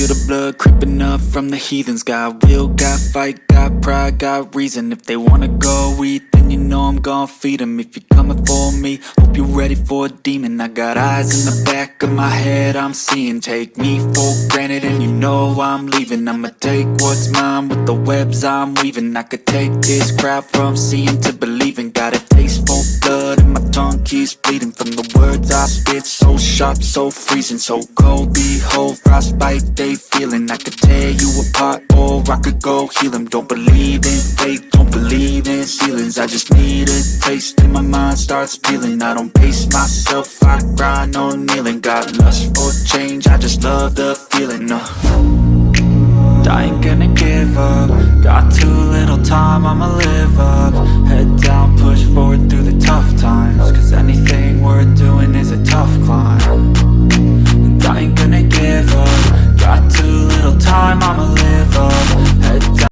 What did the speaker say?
feel the blood creeping up from the heathens. Got will, got fight, got pride, got reason. If they wanna go eat, then you know I'm gon' feed them. If you're coming for me, hope you're ready for a demon. I got eyes in the back of my head, I'm seeing. Take me for granted and you know I'm leaving. I'ma take what's mine with the webs I'm weaving. I could take this crowd from seeing to believing. Got a taste for blood and my tongue keeps bleeding from the words I spit. So sharp, so freezing, so cold. Behold, frostbite they feeling. I could tear you apart or I could go heal them. Don't believe in fate, don't believe in ceilings. I just need a taste and my mind starts peeling. I don't pace myself, I grind on kneeling. Got lust for change, I just love the feeling. I ain't gonna give up. Got too little time, I'ma live up. Head down, push forward through the tough times. Cause anything worth doing is a tough climb. And I ain't gonna give up. Got too little time, I'ma live up. Head down